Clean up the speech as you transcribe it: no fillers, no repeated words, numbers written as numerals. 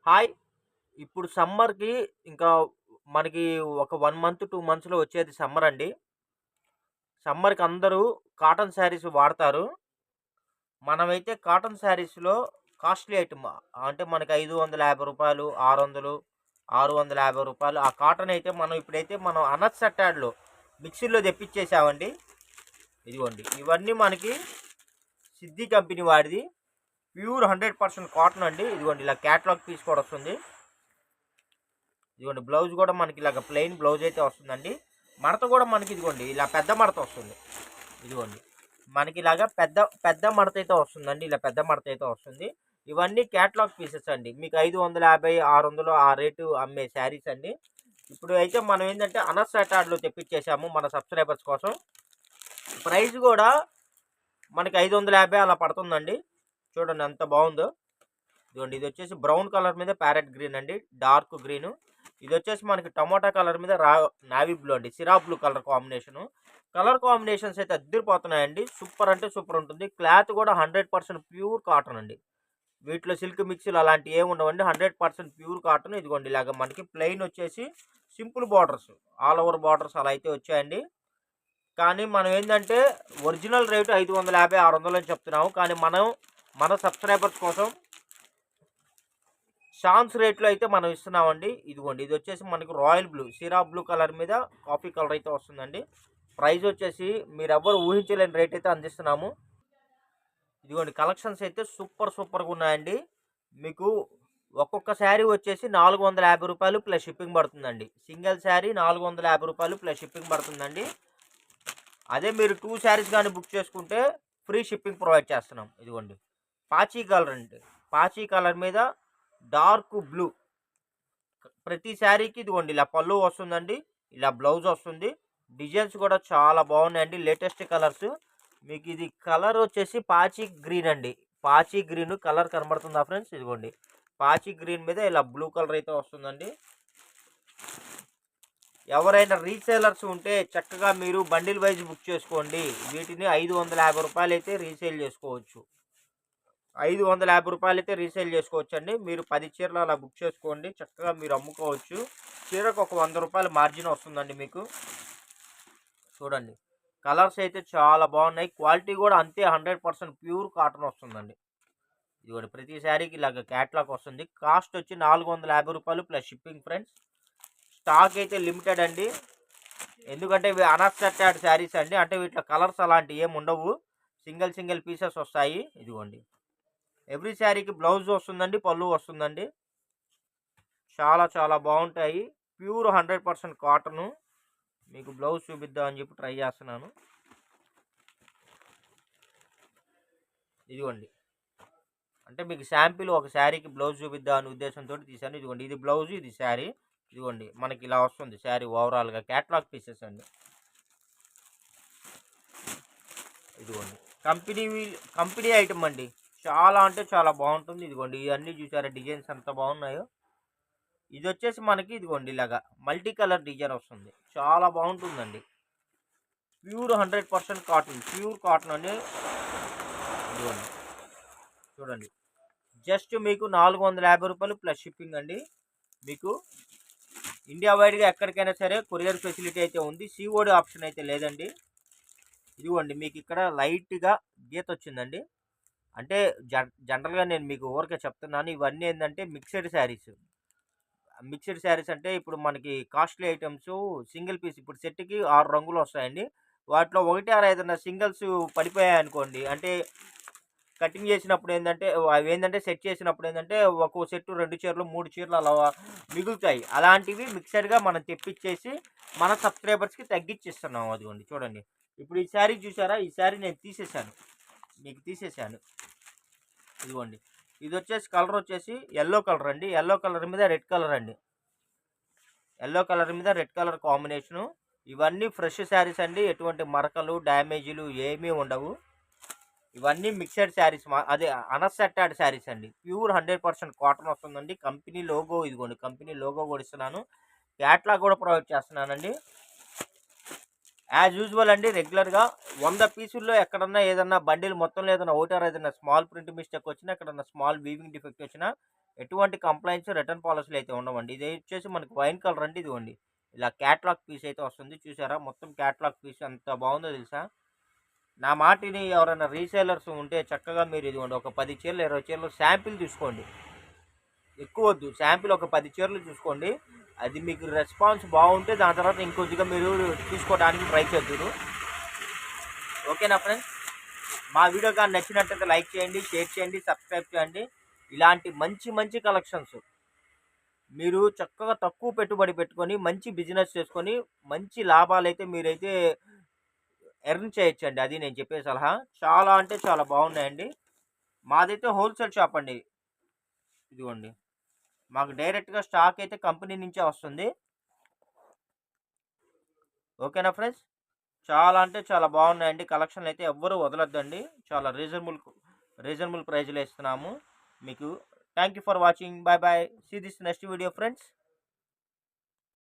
Hi! ఇప్పుడు సమ్మర్‌కి ఇంకా మనకి ఒక 1 మంత్, 2 మంత్స్‌లో వచ్చేది సమ్మర్ అండి. సమ్మర్‌కి అందరూ కాటన్ శారీస్ వాడతారు. మనమైతే కాటన్ శారీస్‌లో కాస్ట్‌లీ ఐటెమ్ అంటే మనకి రూ. 550, 600, రూ. 650 ఆ కాటన్ అయితే మనం అన్‌సర్టాడ్‌లో మిక్సీలో తెప్పిచ్చేసామండి. ఇదిగోండి. ఇవన్నీ మనకి సిద్ధి కంపెనీ వాడిది. ప్యూర్ 100% కాటన్ అండి. ఇదిగోండి ఇలా క్యాటలాగ్ పీస్ కూడా వస్తుంది. ఇదిగోండి బ్లౌజ్ కూడా మనకి ఇలాగ ప్లెయిన్ బ్లౌజ్ అయితే వస్తుందండి. మడత కూడా మనకి ఇదిగోండి ఇలా పెద్ద మడత వస్తుంది. ఇదిగోండి మనకి ఇలాగా పెద్ద పెద్ద మడత అయితే వస్తుందండి. ఇలా పెద్ద మడత అయితే వస్తుంది. ఇవన్నీ క్యాటలాగ్ పీసెస్ అండి. మీకు 550, 600 ఆ రేటు అమ్మే శారీస్ అండి. ఇప్పుడు అయితే మనం ఏంటంటే అన్‌సర్టాడ్‌లో తెప్పించేసాము మన సబ్స్క్రైబర్స్ కోసం. ప్రైస్ కూడా మనకి 550 అలా పడుతుందండి. చూడండి ఎంత బాగుందో. ఇదిగోండి ఇది వచ్చేసి బ్రౌన్ కలర్ మీద ప్యారెట్ గ్రీన్ అండి, డార్క్ గ్రీన్. ఇది వచ్చేసి మనకి టమోటా కలర్ మీద నావీ బ్లూ అండి, సిరా blue colour combination. Colour combinations అయితే అద్దరిపోతున్నాయండి. సూపర్ అంటే సూపర్ ఉంటుంది. క్లాత్ కూడా 100% ప్యూర్ కాటన్ అండి. వీటిలో సిల్క్ మిక్సీలు అలాంటివి ఏమి ఉండవండి. 100% ప్యూర్ కాటన్. ఇదిగోండి ఇలాగ మనకి ప్లెయిన్ వచ్చేసి simple borders, all over borders అలా అయితే వచ్చాయండి. కానీ మనం ఏంటంటే ఒరిజినల్ రేటు 550, 600 అని చెప్తున్నాము. కానీ మన సబ్స్క్రైబర్స్ కోసం షాన్స్ రేట్లో అయితే మనం ఇస్తున్నామండి. ఇదిగోండి ఇది వచ్చేసి మనకి రాయల్ బ్లూ, సిరా బ్లూ కలర్ మీద కాఫీ కలర్ అయితే వస్తుందండి. ప్రైస్ వచ్చేసి మీరెవ్వరు ఊహించలేని రేట్ అయితే అందిస్తున్నాము. ఇదిగోండి కలెక్షన్స్ అయితే సూపర్గా ఉన్నాయండి. మీకు ఒక్కొక్క శారీ వచ్చేసి రూ. 450 ప్లస్ షిప్పింగ్ పడుతుందండి. సింగిల్ శారీ రూ. 450 ప్లస్ షిప్పింగ్ పడుతుందండి. అదే మీరు 2 శారీస్ కానీ బుక్ చేసుకుంటే ఫ్రీ షిప్పింగ్ ప్రొవైడ్ చేస్తున్నాం. ఇదిగోండి పాచీ కలర్ అండి. పాచీ కలర్ మీద డార్క్ బ్లూ. ప్రతి శారీకి ఇదిగోండి ఇలా పళ్ళు వస్తుందండి. ఇలా బ్లౌజ్ వస్తుంది. డిజైన్స్ కూడా చాలా బాగున్నాయండి. Latest colours. మీకు ఇది కలర్ వచ్చేసి పాచీ గ్రీన్ అండి. పాచీ గ్రీన్ కలర్ కనబడుతుందా ఫ్రెండ్స్? ఇదిగోండి పాచీ గ్రీన్ మీద ఇలా బ్లూ కలర్ అయితే వస్తుందండి. ఎవరైనా రీసేలర్స్ ఉంటే చక్కగా మీరు బండిల్ వైజ్ బుక్ చేసుకోండి. వీటిని రూ. 550 అయితే రీసేల్ చేసుకోవచ్చు. రూ. 550 అయితే రీసేల్ చేసుకోవచ్చండి. మీరు 10 చీరలు అలా బుక్ చేసుకోండి. చక్కగా మీరు అమ్ముకోవచ్చు. చీరకు ఒక రూ. 100 మార్జిన్ వస్తుందండి మీకు. చూడండి కలర్స్ అయితే చాలా బాగున్నాయి. క్వాలిటీ కూడా అంతే 100% ప్యూర్ కాటన్ వస్తుందండి. ఇదిగోండి ప్రతి శారీకి ఇలాగ క్యాట్లాగ్ వస్తుంది. కాస్ట్ వచ్చి రూ. 450 ప్లస్ షిప్పింగ్ ఫ్రెండ్స్. స్టాక్ అయితే లిమిటెడ్ అండి. ఎందుకంటే ఇవి అన్‌సర్టాడ్ శారీస్ అండి. అంటే వీటిలో కలర్స్ అలాంటివి ఏమి ఉండవు. సింగిల్ పీసెస్ వస్తాయి. ఇదిగోండి ఎవ్రీ శారీకి బ్లౌజ్ వస్తుందండి, పళ్ళు వస్తుందండి. చాలా బాగుంటాయి. Pure 100% cotton. మీకు బ్లౌజ్ చూపిద్దామని చెప్పి ట్రై చేస్తున్నాను. ఇదిగోండి అంటే మీకు శాంపిల్ ఒక శారీకి బ్లౌజ్ చూపిద్దామనే ఉద్దేశంతో తీశాను. ఇదిగోండి ఇది బ్లౌజ్, ఇది శారీ. ఇదిగోండి మనకి ఇలా వస్తుంది శారీ ఓవరాల్గా. క్యాట్లాగ్ పీసెస్ అండి. ఇదిగోండి కంపెనీ ఐటమ్ అండి. చాలా అంటే చాలా బాగుంటుంది. ఇదిగోండి ఇవన్నీ చూసారా డిజైన్స్ ఎంత బాగున్నాయో. ఇది వచ్చేసి మనకి ఇదిగోండి ఇలాగా మల్టీ కలర్ డిజైన్ వస్తుంది. చాలా బాగుంటుందండి. ప్యూర్ 100% కాటన్, ప్యూర్ కాటన్ అండి. ఇదిగోండి చూడండి జస్ట్ మీకు రూ. 450 ప్లస్ షిప్పింగ్ అండి. మీకు ఇండియా వైడ్గా ఎక్కడికైనా సరే కొరియర్ ఫెసిలిటీ అయితే ఉంది. సిఓడి ఆప్షన్ అయితే లేదండి. ఇదిగోండి మీకు ఇక్కడ లైట్గా గీత వచ్చిందండి. అంటే జనరల్గా నేను మీకు ఊరికే చెప్తున్నాను. ఇవన్నీ ఏంటంటే మిక్స్డ్ శారీస్ అంటే ఇప్పుడు మనకి కాస్ట్లీ ఐటమ్స్ సింగిల్ పీస్ ఇప్పుడు సెట్కి 6 రంగులు వస్తాయండి. వాటిలో 1, 6 ఏదైనా సింగిల్స్ పడిపోయాయి అనుకోండి, అంటే కటింగ్ చేసినప్పుడు ఏంటంటే అవి ఏంటంటే సెట్ చేసినప్పుడు ఏంటంటే ఒక్కో సెట్ 2 చీరలు 3 చీరలు అలా మిగులుతాయి. అలాంటివి మిక్సర్గా మనం తెప్పించేసి మన సబ్స్క్రైబర్స్కి తగ్గించిస్తున్నాం. అదిగోండి చూడండి ఇప్పుడు ఈ శారీ చూసారా? ఈ శారీ నేను మీకు తీసేసాను. ఇదిగోండి ఇది వచ్చేసి కలర్ వచ్చేసి ఎల్లో కలర్ అండి. ఎల్లో కలర్ మీద రెడ్ కలర్ అండి. ఎల్లో కలర్ మీద రెడ్ కలర్ కాంబినేషను. ఇవన్నీ ఫ్రెష్ శారీస్ అండి. ఎటువంటి మరకలు డ్యామేజీలు ఏమీ ఉండవు. ఇవన్నీ మిక్సడ్ శారీస్, అదే అన్‌సర్టాడ్ శారీస్ అండి. ప్యూర్ 100% కాటన్ వస్తుందండి. కంపెనీ లోగో ఇదిగోండి, కంపెనీ లోగో కూడా ఇస్తున్నాను. క్యాట్లాగ్ కూడా ప్రొవైడ్ చేస్తున్నానండి. యాజ్ యూజువల్ అండి. రెగ్యులర్గా 100 పీసుల్లో ఎక్కడన్నా ఏదన్నా బండిల్ మొత్తంలో ఏదైనా ఒకటారు ఏదైనా స్మాల్ ప్రింట్ మిస్టేక్ వచ్చినా, ఎక్కడన్నా స్మాల్ వీవింగ్ డిఫెక్ట్ వచ్చినా ఎటువంటి కంప్లైంట్స్, రిటర్న్ పాలసీలు అయితే ఉండవండి. ఇది వచ్చేసి మనకి వైన్ కలర్ అండి. ఇదిగోండి ఇలా క్యాట్లాగ్ పీస్ అయితే వస్తుంది. చూసారా మొత్తం క్యాట్లాగ్ పీస్ ఎంత బాగుందో తెలుసా. నా మాటిని ఎవరైనా రీసేలర్స్ ఉంటే చక్కగా మీరు ఇదిగోండి ఒక 10 చీరలు 20 చీరలు శాంపిల్ తీసుకోండి. ఎక్కువ వద్దు, శాంపిల్ ఒక 10 చీరలు చూసుకోండి. అది మీకు రెస్పాన్స్ బాగుంటే దాని తర్వాత ఇంకొద్దిగా మీరు తీసుకోవడానికి ట్రై చేద్దురు. ఓకేనా ఫ్రెండ్స్? మా వీడియో కానీ నచ్చినట్టయితే లైక్ చేయండి, షేర్ చేయండి, సబ్స్క్రైబ్ చేయండి. ఇలాంటి మంచి మంచి కలెక్షన్స్ మీరు చక్కగా తక్కువ పెట్టుబడి పెట్టుకొని మంచి బిజినెస్ చేసుకొని మంచి లాభాలైతే మీరైతే ఎర్న్ చేయొచ్చండి. అది నేను చెప్పే సలహా. చాలా అంటే చాలా బాగున్నాయండి. మాదైతే హోల్సేల్ షాప్ అండి. ఇదిగోండి మాకు డైరెక్ట్గా స్టాక్ అయితే కంపెనీ నుంచే వస్తుంది. ఓకేనా ఫ్రెండ్స్? చాలా అంటే చాలా బాగున్నాయండి. కలెక్షన్లు అయితే ఎవ్వరూ వదలొద్దండి. చాలా రీజనబుల్ ప్రైజ్లో ఇస్తున్నాము మీకు. Thank you for watching. Bye bye. See this next video friends.